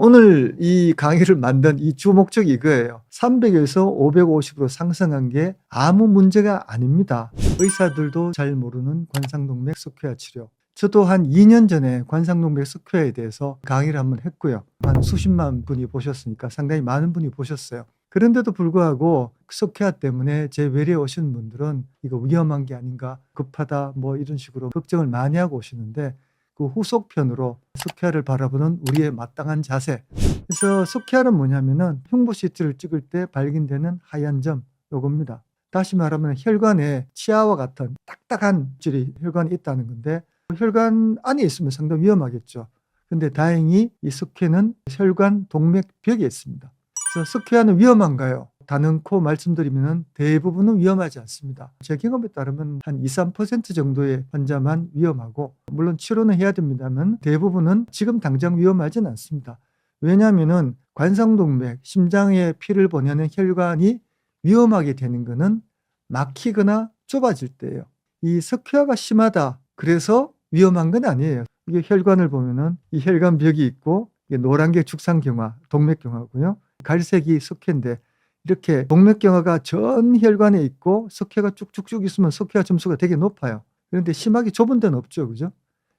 오늘 이 강의를 만든 이 주 목적이 이거예요. 300에서 550으로 상승한 게 아무 문제가 아닙니다. 의사들도 잘 모르는 관상동맥 스퀘어 치료. 저도 한 2년 전에 관상동맥 스퀘어에 대해서 강의를 한번 했고요. 한 수십만 분이 보셨으니까 상당히 많은 분이 보셨어요. 그런데도 불구하고 스퀘어 때문에 제 외래에 오신 분들은 이거 위험한 게 아닌가, 급하다 뭐 이런 식으로 걱정을 많이 하고 오시는데, 그 후속편으로 스퀘어를 바라보는 우리의 마땅한 자세. 그래서 스퀘어는 뭐냐면은 흉부 CT를 찍을 때 발견되는 하얀 점, 요겁니다. 다시 말하면 혈관에 치아와 같은 딱딱한 질이 혈관에 있다는 건데, 혈관 안에 있으면 상당히 위험하겠죠. 근데 다행히 이 스퀘어는 혈관 동맥벽에 있습니다. 그래서 스퀘어는 위험한가요? 단언코 말씀드리면 대부분은 위험하지 않습니다. 제 경험에 따르면 한 2, 3% 정도의 환자만 위험하고, 물론 치료는 해야 됩니다만 대부분은 지금 당장 위험하지는 않습니다. 왜냐하면 관상동맥, 심장에 피를 보내는 혈관이 위험하게 되는 것은 막히거나 좁아질 때예요. 이 스퀘어가 심하다, 그래서 위험한 건 아니에요. 이게 혈관을 보면은 이 혈관벽이 있고, 이게 노란 게 죽상경화, 동맥경화고요. 갈색이 스퀘어인데, 이렇게 동맥경화가 전 혈관에 있고 스퀘어가 쭉쭉쭉 있으면 스퀘어 점수가 되게 높아요. 그런데 심하게 좁은 데는 없죠, 그죠?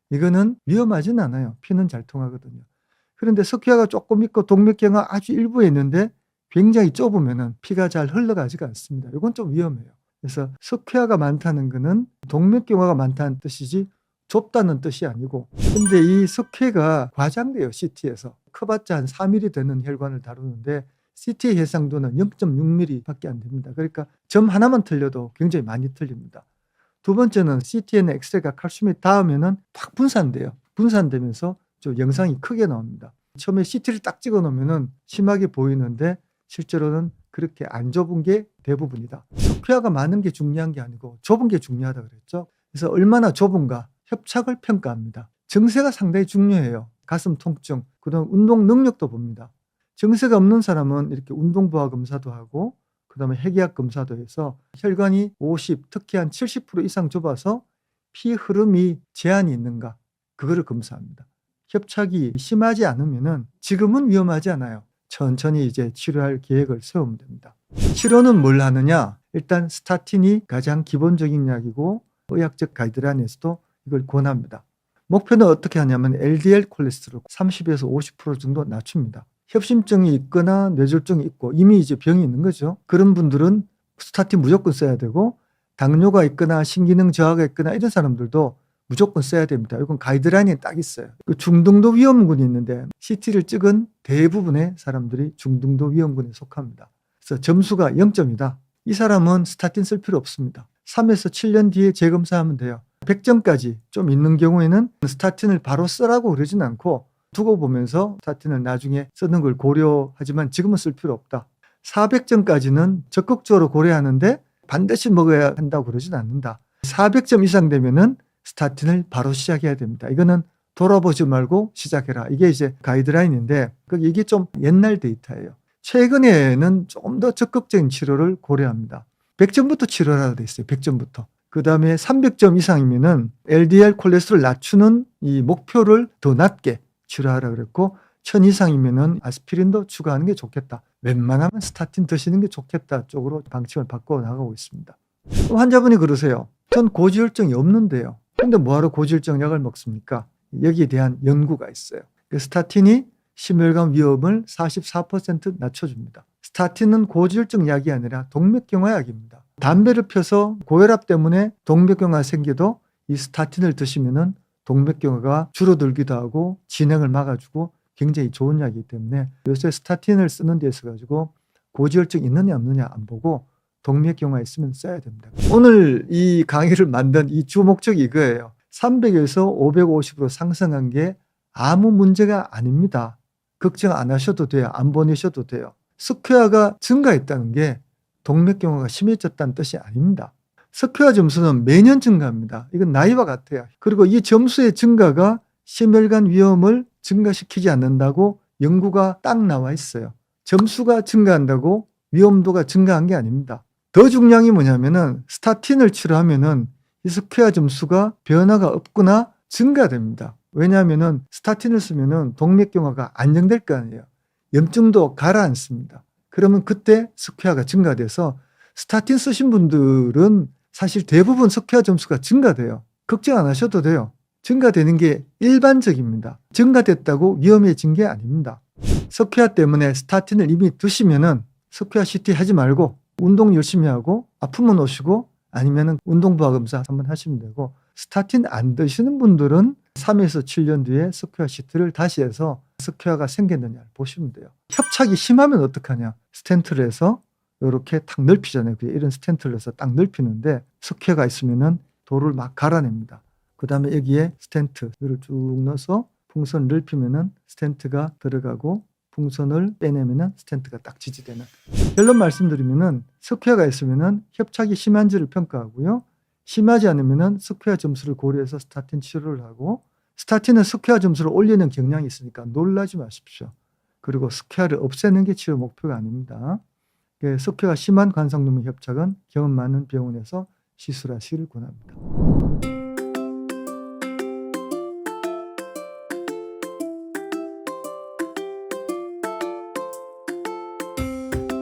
이거는 위험하진 않아요. 피는 잘 통하거든요. 그런데 스퀘어가 조금 있고 동맥경화 아주 일부에 있는데 굉장히 좁으면은 피가 잘 흘러가지가 않습니다. 이건 좀 위험해요. 그래서 스퀘어가 많다는 것은 동맥경화가 많다는 뜻이지 좁다는 뜻이 아니고, 근데 이 스퀘어가 과장돼요. CT에서 커봤자 한 4mm 되는 혈관을 다루는데 CT의 해상도는 0.6mm 밖에 안 됩니다. 그러니까 점 하나만 틀려도 굉장히 많이 틀립니다. 두 번째는 CT에는 엑스레이가 칼슘이 닿으면은 확 분산돼요. 분산되면서 좀 영상이 크게 나옵니다. 처음에 CT를 딱 찍어 놓으면은 심하게 보이는데 실제로는 그렇게 안 좁은 게 대부분이다. 스퀘어가 많은 게 중요한 게 아니고 좁은 게 중요하다 그랬죠. 그래서 얼마나 좁은가 협착을 평가합니다. 정세가 상당히 중요해요. 가슴 통증, 그다음 운동 능력도 봅니다. 정세가 없는 사람은 이렇게 운동부하 검사도 하고, 그 다음에 핵의학 검사도 해서 혈관이 50, 특히 한 70% 이상 좁아서 피 흐름이 제한이 있는가, 그거를 검사합니다. 협착이 심하지 않으면은 지금은 위험하지 않아요. 천천히 이제 치료할 계획을 세우면 됩니다. 치료는 뭘 하느냐? 일단 스타틴이 가장 기본적인 약이고 의학적 가이드라인에서도 이걸 권합니다. 목표는 어떻게 하냐면 LDL 콜레스테롤 30에서 50% 정도 낮춥니다. 협심증이 있거나 뇌졸중이 있고 이미 이제 병이 있는 거죠. 그런 분들은 스타틴 무조건 써야 되고, 당뇨가 있거나 신기능 저하가 있거나 이런 사람들도 무조건 써야 됩니다. 이건 가이드라인이 딱 있어요. 그 중등도 위험군이 있는데 CT를 찍은 대부분의 사람들이 중등도 위험군에 속합니다. 그래서 점수가 0점이다. 이 사람은 스타틴 쓸 필요 없습니다. 3에서 7년 뒤에 재검사하면 돼요. 100점까지 좀 있는 경우에는 스타틴을 바로 쓰라고 그러진 않고 두고 보면서 스타틴을 나중에 쓰는 걸 고려하지만 지금은 쓸 필요 없다. 400점까지는 적극적으로 고려하는데 반드시 먹어야 한다고 그러진 않는다. 400점 이상 되면은 스타틴을 바로 시작해야 됩니다. 이거는 돌아보지 말고 시작해라. 이게 이제 가이드라인인데 이게 좀 옛날 데이터예요. 최근에는 좀 더 적극적인 치료를 고려합니다. 100점부터 치료하라 돼 있어요. 100점부터. 그 다음에 300점 이상이면은 LDL 콜레스테롤 낮추는 이 목표를 더 낮게 치료하라 그랬고, 1000 이상이면은 아스피린도 추가하는 게 좋겠다. 웬만하면 스타틴 드시는 게 좋겠다 쪽으로 방침을 바꿔 나가고 있습니다. 환자분이 그러세요. 전 고지혈증이 없는데요. 근데 뭐하러 고지혈증 약을 먹습니까? 여기에 대한 연구가 있어요. 스타틴이 심혈관 위험을 44% 낮춰줍니다. 스타틴은 고지혈증 약이 아니라 동맥경화 약입니다. 담배를 펴서 고혈압 때문에 동맥경화 생겨도 이 스타틴을 드시면은 동맥경화가 줄어들기도 하고 진행을 막아주고 굉장히 좋은 약이기 때문에 요새 스타틴을 쓰는 데 있어 가지고 고지혈증 있느냐 없느냐 안 보고 동맥경화 있으면 써야 됩니다. 오늘 이 강의를 만든 이 주 목적이 이거예요. 300에서 550으로 상승한 게 아무 문제가 아닙니다. 걱정 안 하셔도 돼요. 안 보내셔도 돼요. 스퀘어가 증가했다는 게 동맥경화가 심해졌다는 뜻이 아닙니다. 스퀘어 점수는 매년 증가합니다. 이건 나이와 같아요. 그리고 이 점수의 증가가 심혈관 위험을 증가시키지 않는다고 연구가 딱 나와 있어요. 점수가 증가한다고 위험도가 증가한 게 아닙니다. 더 중요한 게 뭐냐면은 스타틴을 치료하면은 이 스퀘어 점수가 변화가 없거나 증가됩니다. 왜냐하면은 스타틴을 쓰면은 동맥경화가 안정될 거 아니에요. 염증도 가라앉습니다. 그러면 그때 스퀘어가 증가돼서 스타틴 쓰신 분들은 사실 대부분 스퀘어 점수가 증가돼요. 걱정 안 하셔도 돼요. 증가되는 게 일반적입니다. 증가됐다고 위험해진 게 아닙니다. 스퀘어 때문에 스타틴을 이미 드시면은 스퀘어 CT 하지 말고 운동 열심히 하고 아프면 오시고 아니면은 운동부하 검사 한번 하시면 되고, 스타틴 안 드시는 분들은 3에서 7년 뒤에 스퀘어 CT를 다시 해서 스퀘어가 생겼느냐 보시면 돼요. 협착이 심하면 어떡하냐. 스텐트를 해서 이렇게 탁 넓히잖아요. 이런 스텐트를 해서 딱 넓히는데 스퀘어가 있으면은 돌을 막 갈아냅니다. 그 다음에 여기에 스텐트를 쭉 넣어서 풍선을 넓히면은 스텐트가 들어가고 풍선을 빼내면은 스텐트가 딱 지지되는. 결론 말씀드리면은 스퀘어가 있으면은 협착이 심한지를 평가하고요. 심하지 않으면은 스퀘어 점수를 고려해서 스타틴 치료를 하고, 스타틴은 스퀘어 점수를 올리는 경향이 있으니까 놀라지 마십시오. 그리고 스퀘어를 없애는 게 치료 목표가 아닙니다. 스퀘어가 심한 관상동맥 협착은 경험 많은 병원에서 시술하시기를 권합니다.